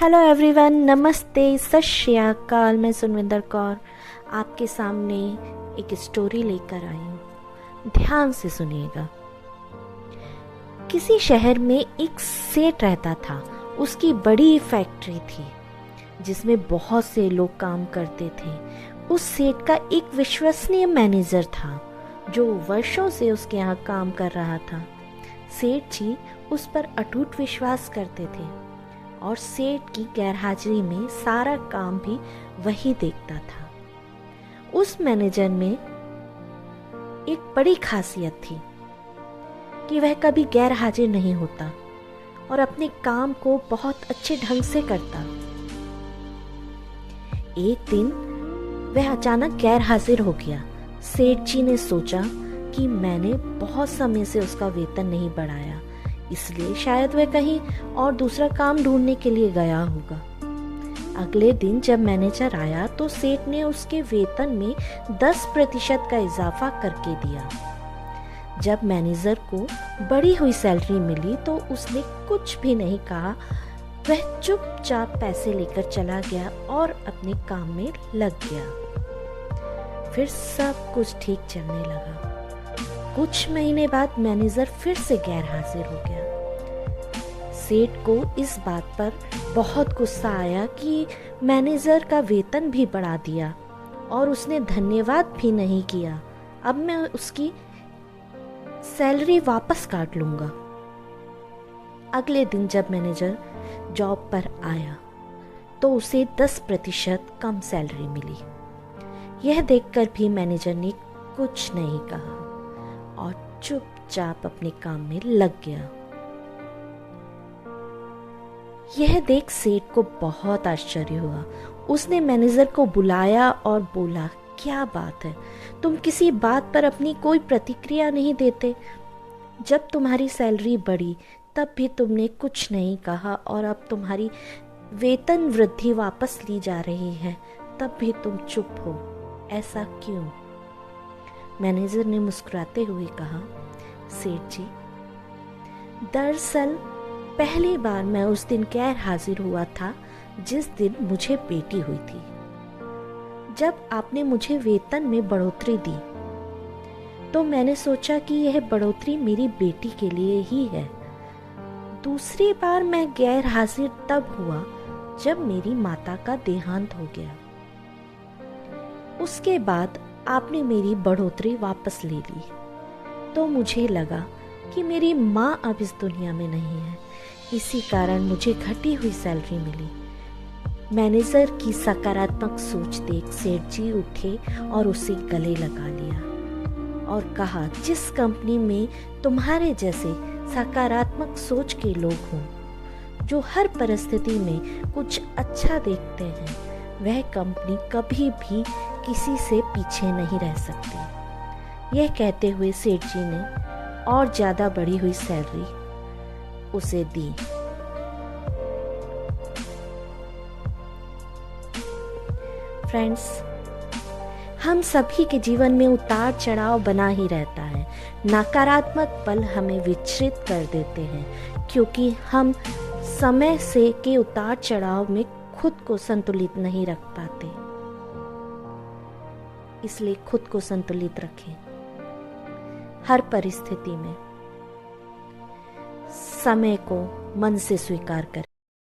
Hello everyone, नमस्ते, सत श्री अकाल। मैं सुनविंदर कौर आपके सामने एक स्टोरी लेकर आई हूँ। ध्यान से सुनिएगा। किसी शहर में एक सेठ रहता था। उसकी बड़ी फैक्ट्री थी जिसमें बहुत से लोग काम करते थे। उस सेठ का एक विश्वसनीय मैनेजर था जो वर्षों से उसके यहाँ काम कर रहा था। सेठ जी उस पर अटूट विश्वास करते थे और सेठ की गैरहाजिरी में सारा काम भी वही देखता था। उस मैनेजर में एक बड़ी खासियत थी कि वह कभी गैर हाजिर नहीं होता और अपने काम को बहुत अच्छे ढंग से करता। एक दिन वह अचानक गैर हाजिर हो गया। सेठ जी ने सोचा कि मैंने बहुत समय से उसका वेतन नहीं बढ़ाया, इसलिए शायद वह कहीं और दूसरा काम ढूंढने के लिए गया होगा। अगले दिन जब मैनेजर आया तो सेठ ने उसके वेतन में 10% का इजाफा करके दिया। जब मैनेजर को बढ़ी हुई सैलरी मिली तो उसने कुछ भी नहीं कहा। वह चुपचाप पैसे लेकर चला गया और अपने काम में लग गया। फिर सब कुछ ठीक चलने लगा। कुछ महीने बाद मैनेजर फिर से गैर हाजिर हो गया। सेठ को इस बात पर बहुत गुस्सा आया कि मैनेजर का वेतन भी बढ़ा दिया और उसने धन्यवाद भी नहीं किया। अब मैं उसकी सैलरी वापस काट लूंगा। अगले दिन जब मैनेजर जॉब पर आया तो उसे 10% कम सैलरी मिली। यह देखकर भी मैनेजर ने कुछ नहीं कहा और चुपचाप अपने काम में लग गया। यह देख सेठ को बहुत आश्चर्य हुआ। उसने मैनेजर को बुलाया और बोला, क्या बात है, तुम किसी बात पर अपनी कोई प्रतिक्रिया नहीं देते। जब तुम्हारी सैलरी बढ़ी तब भी तुमने कुछ नहीं कहा और अब तुम्हारी वेतन वृद्धि वापस ली जा रही है तब भी तुम चुप हो, ऐसा क्यों? मैनेजर ने मुस्कुराते हुए कहा, सेठ जी, दरअसल पहली बार मैं उस दिन गैर हाजिर हुआ था जिस दिन मुझे बेटी हुई थी। जब आपने मुझे वेतन में बढ़ोतरी दी तो मैंने सोचा कि यह बढ़ोतरी मेरी बेटी के लिए ही है। दूसरी बार मैं गैर हाजिर तब हुआ जब मेरी माता का देहांत हो गया। उसके बाद आपने मेरी बढ़ोतरी वापस ले ली तो मुझे लगा कि मेरी माँ अब इस दुनिया में नहीं है, इसी कारण मुझे घटी हुई सैलरी मिली। मैनेजर की सकारात्मक सोच देख सेठ जी उठे और उसे गले लगा लिया और कहा, जिस कंपनी में तुम्हारे जैसे सकारात्मक सोच के लोग हों, जो हर परिस्थिति में कुछ अच्छा देखते हैं, वह कंपनी कभी भी किसी से पीछे नहीं रह सकती। यह कहते हुए सेठ जी ने और ज्यादा बढ़ी हुई सैलरी उसे दी। फ्रेंड्स, हम सभी के जीवन में उतार चढ़ाव बना ही रहता है। नकारात्मक पल हमें विचलित कर देते हैं क्योंकि हम समय से के उतार चढ़ाव में खुद को संतुलित नहीं रख पाते। इसलिए खुद को संतुलित रखें। हर परिस्थिति में समय को मन से स्वीकार करें।